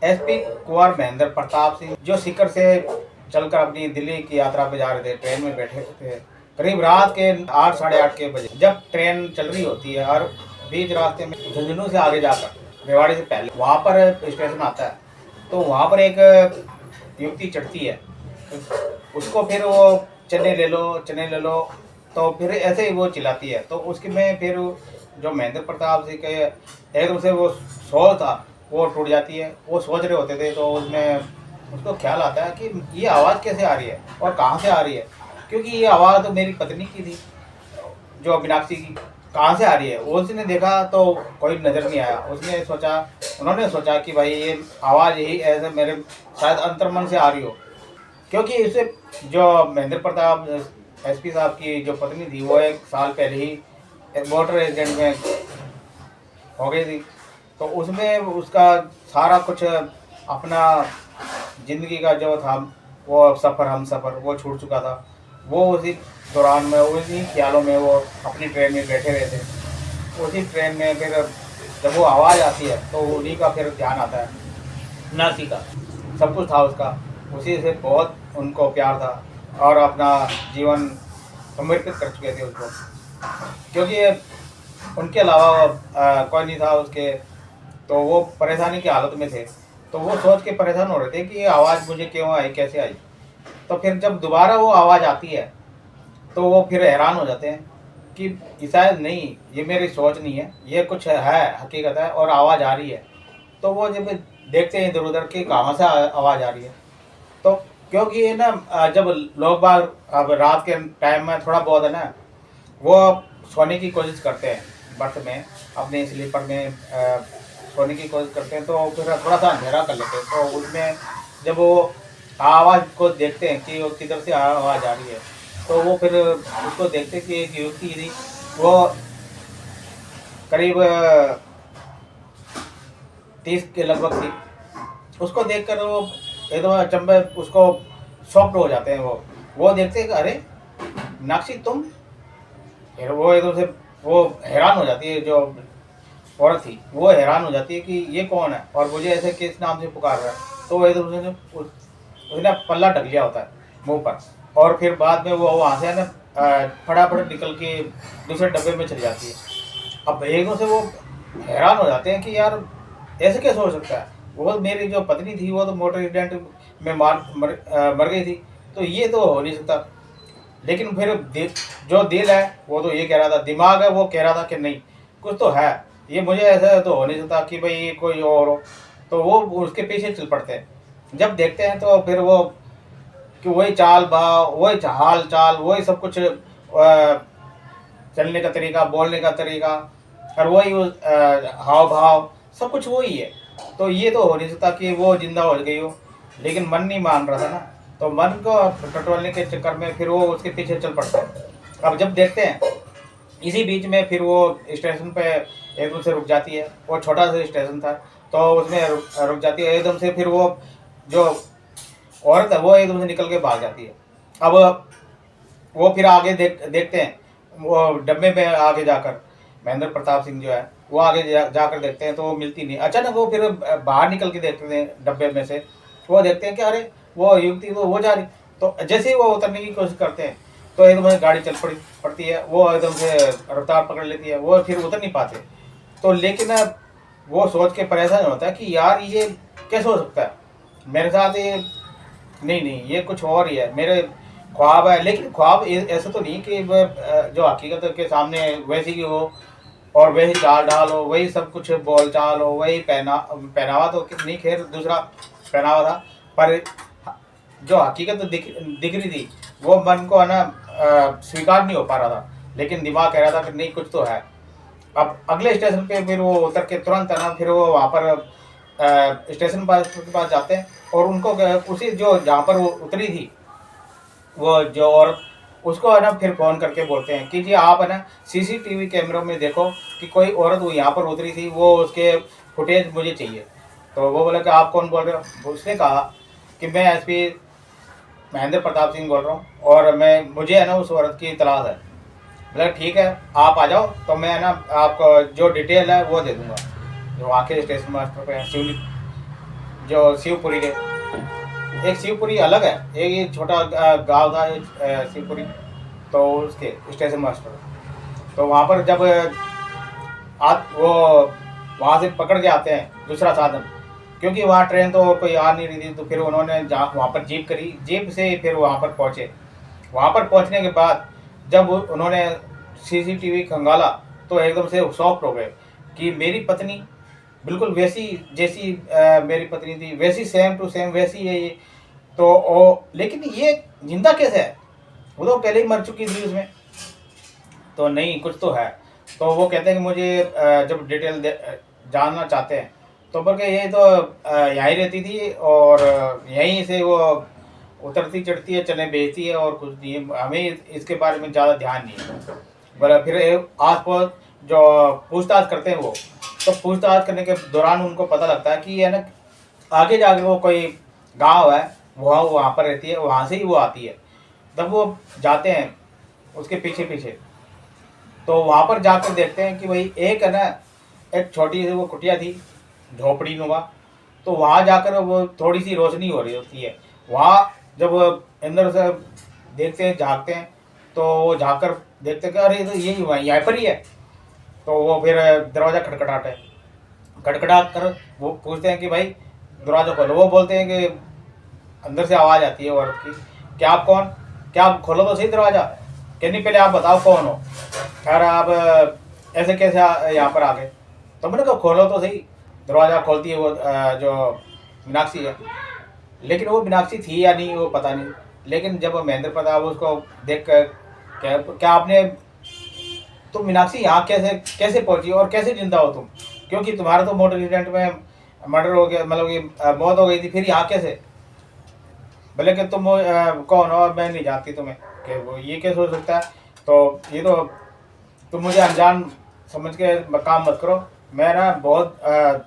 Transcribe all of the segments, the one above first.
SP कुंवर महेंद्र प्रताप सिंह जो सीकर से चलकर अपनी दिल्ली की यात्रा पे जा रहे थे, ट्रेन में बैठे थे। करीब रात के 8 साढ़े 8 के बजे जब ट्रेन चल रही होती है और बीच रास्ते में झुंझुनू से आगे जाकर रेवाड़ी से पहले वहाँ पर स्टेशन आता है, तो वहाँ पर एक युवती चढ़ती है। उसको फिर वो चने ले लो, चने ले लो, तो फिर ऐसे ही वो चिल्लाती है। तो उसके में फिर जो महेंद्र प्रताप सिंह के एकदम से वो सोच था वो टूट जाती है। वो सोच रहे होते थे, तो उसमें उसको ख्याल आता है कि ये आवाज़ कैसे आ रही है और कहाँ से आ रही है, क्योंकि ये आवाज़ तो मेरी पत्नी की थी, जो मीनाक्षी की। कहाँ से आ रही है उसने देखा तो कोई नज़र नहीं आया। उन्होंने सोचा कि भाई ये आवाज़ यही ऐसे मेरे शायद अंतर्मन से आ रही हो, क्योंकि इससे जो महेंद्र प्रताप एसपी साहब की जो पत्नी थी वो 1 साल पहले ही एक मोटर एक्सीडेंट में हो गई थी। तो उसमें उसका सारा कुछ अपना ज़िंदगी का जो था वो सफ़र, हम सफ़र वो छूट चुका था। वो उसी दौरान में उन्हीं ख्यालों में वो अपनी ट्रेन में बैठे हुए थे। उसी ट्रेन में फिर जब वो आवाज़ आती है तो उन्हीं का फिर ध्यान आता है, नासी का सब कुछ था उसका, उसी से बहुत उनको प्यार था और अपना जीवन समर्पित कर चुके थे उसको, क्योंकि उनके अलावा कोई नहीं था उसके। तो वो परेशानी की हालत में थे, तो वो सोच के परेशान हो रहे थे कि ये आवाज़ मुझे क्यों आई, कैसे आई। तो फिर जब दोबारा वो आवाज़ आती है तो वो फिर हैरान हो जाते हैं कि शायद नहीं, ये मेरी सोच नहीं है, ये कुछ है, हकीकत है और आवाज़ आ रही है। तो वो जब देखते हैं इधर उधर कि कहाँ से आवाज़ आ रही है, तो क्योंकि ये ना जब लोग बाग अब रात के टाइम में थोड़ा बहुत है ना, वो सोने की कोशिश करते हैं, बर्थ में अपने स्लीपर में सोने की कोशिश करते हैं, तो फिर थोड़ा सा अंधेरा कर लेते हैं। तो उसमें जब वो आवाज़ को देखते हैं कि वो किधर से आवाज़ आ रही है, तो वो फिर उसको देखते हैं कि एक युवती थी, वो करीब 30 के लगभग थी। उसको देखकर वो एकदम अचंभे, उसको शॉक्ड हो जाते हैं। वो देखते हैं कि अरे मीनाक्षी तुम। फिर वो एकदम से वो हैरान हो जाती है, जो औरत थी वो हैरान हो जाती है कि ये कौन है और मुझे ऐसे किस नाम से पुकार रहा है। तो वो एकदम से उसने पल्ला ढक लिया होता है मुंह पर, और फिर बाद में वो वहाँ से ना फटाफट निकल के दूसरे डब्बे में चली जाती है। अब एकदम से वो हैरान हो जाते हैं कि यार ऐसे कैसे हो सकता है, वो मेरी जो पत्नी थी वो तो मोटर एक्सीडेंट में मर गई थी, तो ये तो हो नहीं सकता। लेकिन फिर जो दिल है वो तो ये कह रहा था, दिमाग है वो कह रहा था कि नहीं, कुछ तो है, ये मुझे ऐसा तो हो नहीं सकता कि भाई ये कोई और हो। तो वो उसके पीछे चल पड़ते हैं। जब देखते हैं तो फिर वो कि वही चाल भाव, वही हाल चाल, वही सब कुछ, चलने का तरीका, बोलने का तरीका और वही हाव भाव, सब कुछ वही है। तो ये तो हो नहीं सकता कि वो जिंदा हो गई हो। लेकिन मन नहीं मान रहा था ना, तो मन को टटोलने के चक्कर में फिर वो उसके पीछे चल पड़ता है। अब जब देखते हैं इसी बीच में फिर वो स्टेशन पे एकदम से रुक जाती है। वो छोटा सा स्टेशन था, तो उसमें रुक जाती है एकदम से। फिर वो जो औरत है वो एकदम से निकल के भाग जाती है। अब वो फिर आगे देखते हैं, वो डब्बे में आगे जाकर महेंद्र प्रताप सिंह जो है वो आगे जाकर देखते हैं तो वो मिलती नहीं। अचानक वो फिर बाहर निकल के देखते हैं डब्बे में से, वो देखते हैं कि अरे वो युवती तो वो जा रही। तो जैसे ही वो उतरने की कोशिश करते हैं तो एकदम से गाड़ी चल पड़ती है, वो एकदम से रफ्तार पकड़ लेती है, वो फिर उतर नहीं पाते। तो लेकिन वो सोच के परेशान होता है कि यार ये कैसे हो सकता है मेरे साथ, ये नहीं नहीं ये कुछ और ही है, मेरे ख्वाब है। लेकिन ख्वाब ऐसा तो नहीं कि जो हकीकत के सामने वैसी ही हो और वही चाल ढाल हो, वही सब कुछ बोल चाल हो, वही पहनावा तो नहीं, खैर दूसरा पहनावा था, पर जो हकीकत दिख रही थी वो मन को है ना स्वीकार नहीं हो पा रहा था। लेकिन दिमाग कह रहा था कि नहीं कुछ तो है। अब अगले स्टेशन पे फिर वो उतर के तुरंत है ना, फिर वो वहाँ पर स्टेशन के पास जाते हैं और उनको उसी जो जहाँ पर वो उतरी थी वो जो औरत, उसको है ना फिर फ़ोन करके बोलते हैं कि जी आप है ना सीसीटीवी कैमरों में देखो कि कोई औरत वो यहाँ पर उतरी थी, वो उसके फुटेज मुझे चाहिए। तो वो बोला कि आप कौन बोल रहे हो। उसने कहा कि मैं एसपी महेंद्र प्रताप सिंह बोल रहा हूँ और मुझे है ना उस औरत की तलाश है। बोला ठीक है आप आ जाओ, तो मैं है ना आपको जो डिटेल है वो दे दूँगा। जो वहाँ के स्टेशन मास्टर पे शिवली जो शिवपुरी के, एक शिवपुरी अलग है, एक ये छोटा गांव था शिवपुरी, तो उसके स्टेशन मास्टर। तो वहाँ पर जब वो वहाँ से पकड़ के आते हैं दूसरा साधन, क्योंकि वहाँ ट्रेन तो कोई आ नहीं रही थी, तो फिर उन्होंने वहाँ पर जीप करी, जीप से फिर वहाँ पर पहुँचे। वहाँ पर पहुँचने के बाद जब उन्होंने सीसीटीवी खंगाला तो एकदम से शॉक हो गए कि मेरी पत्नी बिल्कुल वैसी जैसी मेरी पत्नी थी, वैसी सेम टू सेम वैसी है ये। तो लेकिन ये जिंदा कैसे है, वो तो पहले ही मर चुकी थी उसमें। तो नहीं, कुछ तो है। तो वो कहते हैं कि मुझे जब डिटेल जानना चाहते हैं तो बोल के ये तो यहीं रहती थी और यहीं से वो उतरती चढ़ती है, चने बेचती है और कुछ नहीं, हमें इसके बारे में ज़्यादा ध्यान नहीं है। बोला फिर आस पास जो पूछताछ करते हैं वो, तो पूछताछ करने के दौरान उनको पता लगता है कि है ना आगे जाके वो कोई गांव है, वहाँ पर रहती है, वहाँ से ही वो आती है। तब वो जाते हैं उसके पीछे पीछे, तो वहाँ पर जाकर देखते हैं कि भाई एक है ना, एक छोटी सी वो कुटिया थी झोपड़ी नुमा, तो वहाँ जाकर वो थोड़ी सी रोशनी हो रही होती है। वहाँ जब अंदर से देखते हैं, झाँकते हैं, तो वो झाँक देखते हैं कि अरे तो यही यहाँ पर ही है। तो वो फिर दरवाज़ा खटखटाते हैं, खटखटा कर वो पूछते हैं कि भाई दरवाज़ा खोलो। वो बोलते हैं कि अंदर से आवाज़ आती है औरत की, क्या आप कौन, क्या आप खोलो तो सही दरवाज़ा, कहनी पहले आप बताओ कौन हो, खैर आप ऐसे कैसे यहाँ पर आ गए। तो मैंने कहा खोलो तो सही। दरवाज़ा खोलती है वो जो मीनाक्षी है, लेकिन वो मीनाक्षी थी या नहीं वो पता नहीं। लेकिन जब महेंद्र प्रताप उसको देख कर क्या आपने, तुम मीनाक्षी यहाँ कैसे कैसे पहुँची और कैसे जिंदा हो तुम, क्योंकि तुम्हारा तो मोटर एक्सीडेंट में मर्डर हो गया, मतलब कि मौत हो गई थी, फिर यहाँ कैसे। भले कि तुम कौन हो, मैं नहीं जानती तुम्हें, कि वो ये कैसे हो सकता है। तो ये तो तुम मुझे अनजान समझ के काम मत करो, मैं ना बहुत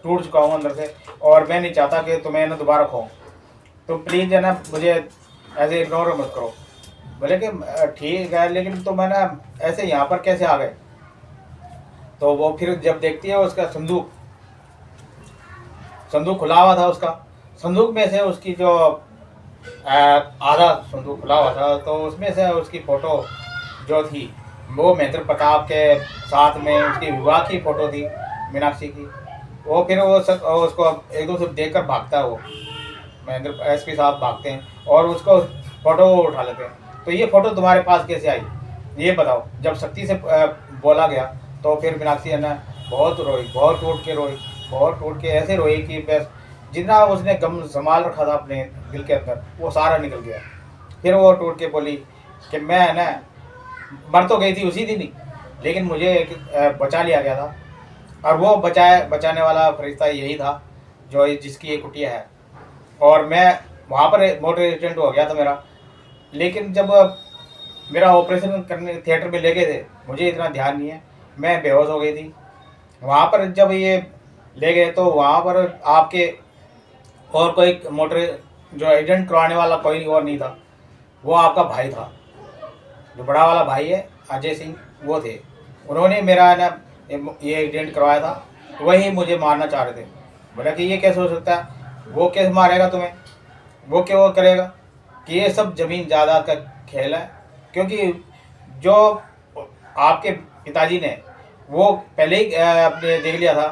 टूट चुका हूँ अंदर से और मैं नहीं चाहता कि तुम्हें ना दोबारा खाऊँ, तो प्लीज़ है ना मुझे ऐसे इग्नोर मत करो। बोले कि ठीक है, लेकिन तुम है ना ऐसे यहाँ पर कैसे आ गए। तो वो फिर जब देखती है उसका संदूक खुला हुआ था, उसका संदूक में से उसकी जो आधा संदूक खुला हुआ था, तो उसमें से उसकी फ़ोटो जो थी वो महेंद्र प्रताप के साथ में उसकी विवाह की फ़ोटो थी मीनाक्षी की। वो फिर वो उसको एक दो सब देख कर भागता है, वो महेंद्र एसपी साहब भागते हैं और उसको फ़ोटो उठा लेते हैं। तो ये फ़ोटो तुम्हारे पास कैसे आई, ये बताओ। जब शक्ति से बोला गया तो फिर मीनाक्षी है ना बहुत रोई, बहुत टूट के रोई, बहुत टूट के ऐसे रोई कि बस जितना उसने गम संभाल रखा था अपने दिल के अंदर वो सारा निकल गया। फिर वो टूट के बोली कि मैं है ना मर तो गई थी उसी दिन ही, लेकिन मुझे बचा लिया गया था, और वो बचाने वाला फरिश्ता यही था जो जिसकी ये कुटिया है। और मैं वहाँ पर मोटर एक्सीडेंट हो गया था मेरा, लेकिन जब मेरा ऑपरेशन करने थिएटर में ले गए थे मुझे इतना ध्यान नहीं है, मैं बेहोश हो गई थी। वहाँ पर जब ये ले गए तो वहाँ पर आपके और कोई मोटर जो एक्सीडेंट करवाने वाला कोई और नहीं था, वो आपका भाई था, जो बड़ा वाला भाई है अजय सिंह, वो थे। उन्होंने मेरा ना ये एक्सीडेंट करवाया था, वही मुझे मारना चाह रहे थे। बोला कि ये कैसे हो सकता है, वो कैसे मारेगा तुम्हें, वो क्यों करेगा, कि ये सब ज़मीन जायदाद का खेल है। क्योंकि जो आपके पिताजी ने वो पहले ही अपने देख लिया था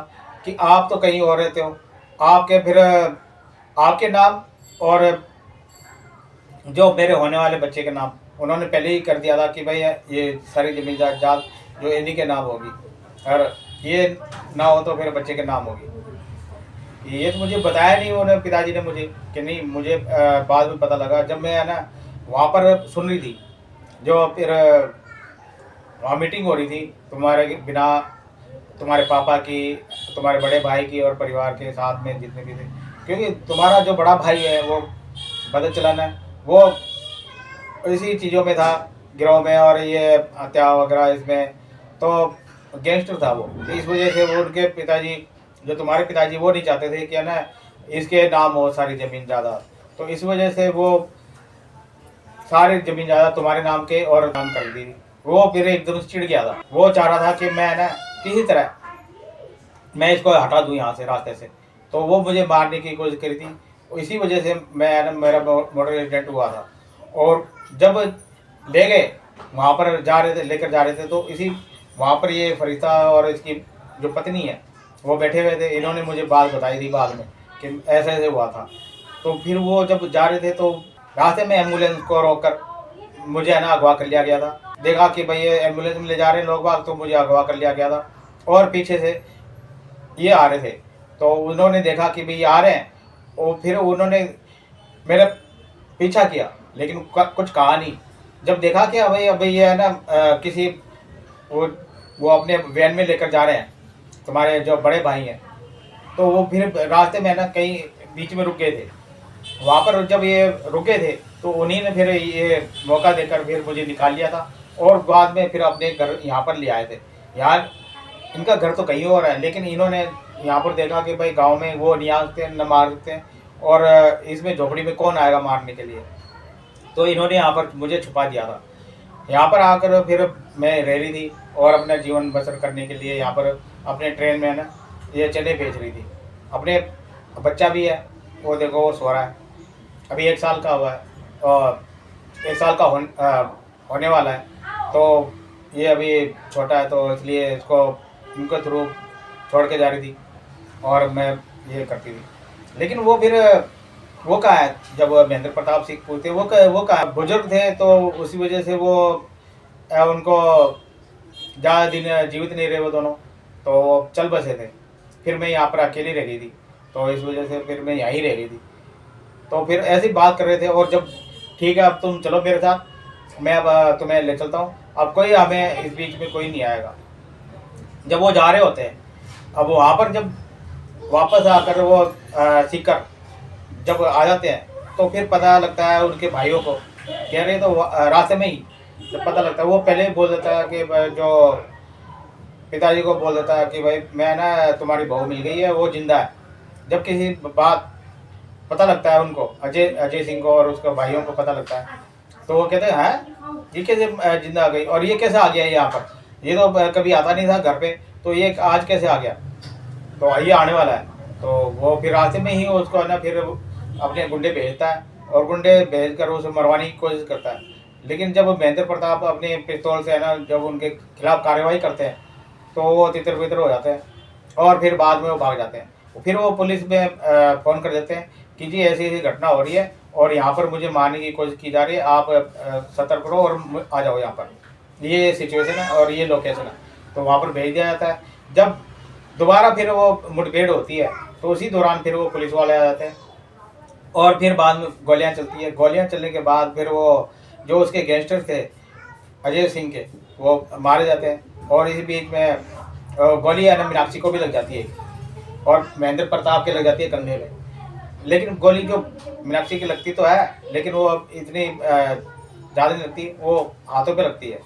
कि आप तो कहीं और रहते हो, आपके फिर आपके नाम और जो मेरे होने वाले बच्चे के नाम उन्होंने पहले ही कर दिया था कि भाई ये सारी ज़मीन जायदाद जो इन्हीं के नाम होगी, और ये ना हो तो फिर बच्चे के नाम होगी। ये तो मुझे बताया नहीं उन्होंने, पिताजी ने मुझे, कि नहीं, मुझे बाद में पता लगा जब मैं है ना वहाँ पर सुन रही थी, जो फिर वहाँ मीटिंग हो रही थी तुम्हारे बिना, तुम्हारे पापा की, तुम्हारे बड़े भाई की और परिवार के साथ में जितने भी थे। क्योंकि तुम्हारा जो बड़ा भाई है वो बदल चलाना है, वो इसी चीज़ों में था, गिरोह में और ये हत्या वगैरह इसमें, तो गैंगस्टर था वो। तो इस वजह से वो उनके पिताजी, जो तुम्हारे पिताजी, वो नहीं चाहते थे कि है ना इसके नाम हो सारी ज़मीन जायदाद, तो इस वजह से वो सारी ज़मीन जायदाद तुम्हारे नाम के और नाम कर दी। वो फिर एकदम चिढ़ गया था, वो चाह रहा था कि मैं ना किसी तरह मैं इसको हटा दूँ यहाँ से, रास्ते से, तो वो मुझे मारने की कोशिश करी थी। इसी वजह से मैं मेरा मोटर एक्सीडेंट हुआ था। और जब ले गए वहाँ पर जा रहे थे, लेकर जा रहे थे, तो इसी वहाँ पर ये फरीदा और इसकी जो पत्नी है वो बैठे हुए थे। इन्होंने मुझे बात बताई थी बाद में कि ऐसे ऐसे हुआ था। तो फिर वो जब जा रहे थे तो रास्ते में एम्बुलेंस को रोककर मुझे अगवा कर लिया गया था। देखा कि भाई ये एम्बुलेंस में ले जा रहे हैं लोग बाग, तो मुझे अगवा कर लिया गया था। और पीछे से ये आ रहे थे, तो उन्होंने देखा कि भाई ये आ रहे हैं, और फिर उन्होंने मेरा पीछा किया, लेकिन कुछ कहा नहीं। जब देखा कि भाई अभी ये है ना किसी वो अपने वैन में लेकर जा रहे हैं तुम्हारे जो बड़े भाई हैं, तो वो फिर रास्ते में ना कहीं बीच में रुक गए थे। वहाँ पर जब ये रुके थे तो उन्हीं ने फिर ये मौका देकर फिर मुझे निकाल लिया था, और बाद में फिर अपने घर यहाँ पर ले आए थे। यहाँ इनका घर तो कहीं और है, लेकिन इन्होंने यहाँ पर देखा कि भाई गांव में वो नहीं आते न मारते हैं, और इसमें झोपड़ी में कौन आएगा मारने के लिए, तो इन्होंने यहाँ पर मुझे छुपा दिया था। यहाँ पर आकर फिर मैं रह रही थी और अपना जीवन बसर करने के लिए यहाँ पर अपने ट्रेन में ना ये चने बेच रही थी। अपने बच्चा भी है, वो देखो वो सो रहा है, अभी 1 साल का हुआ है और 1 साल का होने वाला है। तो ये अभी छोटा है, तो इसलिए इसको इनके थ्रू छोड़ के जा रही थी और मैं ये करती थी। लेकिन वो फिर वो कहाँ है, जब महेंद्र प्रताप सिंह पूछते वो कहाँ है? बुजुर्ग थे, तो उसी वजह से वो उनको ज़्यादा दिन जीवित नहीं रहे वो दोनों, तो चल बसे थे। फिर मैं यहाँ पर अकेली रह गई थी, तो इस वजह से फिर मैं यहीं रह गई थी। तो फिर ऐसी बात कर रहे थे, और जब ठीक है अब तुम चलो मेरे साथ, मैं अब तुम्हें ले चलता हूँ, अब कोई हमें इस बीच में कोई नहीं आएगा। जब वो जा रहे होते हैं, अब वहाँ पर जब वापस आकर वो सीकर जब आ जाते हैं, तो फिर पता लगता है उनके भाइयों को, कह रहे तो रास्ते में ही जब पता लगता है, वो पहले ही बोल देता है कि जो पिताजी को बोल देता है कि भाई मैं ना तुम्हारी बहू मिल गई है, वो जिंदा है। जब किसी बात पता लगता है उनको, अजय सिंह को और उसके भाइयों को पता लगता है, तो वो कहते हैं ये कैसे जिंदा आ गई, और ये कैसे आ गया यहाँ पर, ये तो कभी आता नहीं था घर पे, तो ये आज कैसे आ गया, तो ये आने वाला है। तो वो फिर रास्ते में ही उसको है ना फिर अपने गुंडे भेजता है, और गुंडे भेजकर उसे मरवाने की कोशिश करता है। लेकिन जब महेंद्र प्रताप अपने पिस्तौल से है ना जब उनके खिलाफ कार्रवाई करते हैं, तो वो तितर बितर हो जाते हैं, और फिर बाद में वो भाग जाते हैं। फिर वो पुलिस में फ़ोन कर देते हैं कि जी ऐसी ऐसी घटना हो रही है, और यहाँ पर मुझे मारने की कोशिश की जा रही है, आप सतर्क रहो और आ जाओ यहाँ पर, ये सिचुएशन है और ये लोकेशन है। तो वहाँ पर भेज दिया जाता है। जब दोबारा फिर वो मुठभेड़ होती है, तो उसी दौरान फिर वो पुलिस वाले आ जाते हैं, और फिर बाद में गोलियां चलती है। गोलियां चलने के बाद फिर वो जो उसके गैंगस्टर थे अजय सिंह के, वो मारे जाते हैं। और इसी बीच में गोली है ना मीनाक्षी को भी लग जाती है, और महेंद्र प्रताप के लग जाती है कंधे में। लेकिन गोली जो मीनाक्षी की लगती तो है, लेकिन वो इतनी ज़्यादा नहीं लगती, वो हाथों पे लगती है,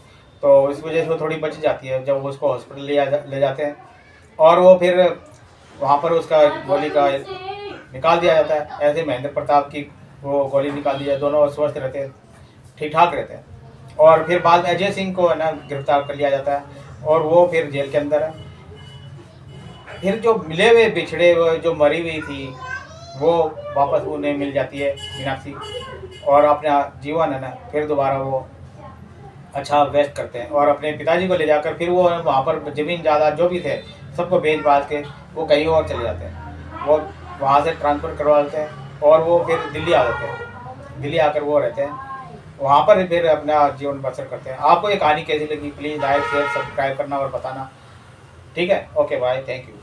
तो इस वजह से वो थोड़ी बच जाती है। जब उसको हॉस्पिटल ले जाते हैं, और वो फिर वहाँ पर उसका गोली का निकाल दिया जाता है। ऐसे महेंद्र प्रताप की वो गोली निकाल दी जाए, दोनों स्वस्थ रहते हैं, ठीक ठाक रहते हैं। और फिर बाद में अजय सिंह को है ना गिरफ्तार कर लिया जाता है, और वो फिर जेल के अंदर है। फिर जो मिले हुए बिछड़े हुए जो मरी हुई थी, वो वापस उन्हें मिल जाती है मीनाक्षी, और अपना जीवन है ना फिर दोबारा वो अच्छा व्यस्त करते हैं, और अपने पिताजी को ले जाकर फिर वो वहाँ पर ज़मीन जायदाद जो भी थे सबको बेच बाज के वो कहीं और चले जाते हैं। वो वहाँ से ट्रांसफ़र करवा लेते हैं, और वो फिर दिल्ली आ जाते हैं। दिल्ली आकर वो रहते हैं, वहाँ पर फिर अपना जीवन बसर करते हैं। आपको ये कहानी कैसी लगी, प्लीज़ लाइक शेयर सब्सक्राइब करना और बताना। ठीक है, ओके बाय, थैंक यू।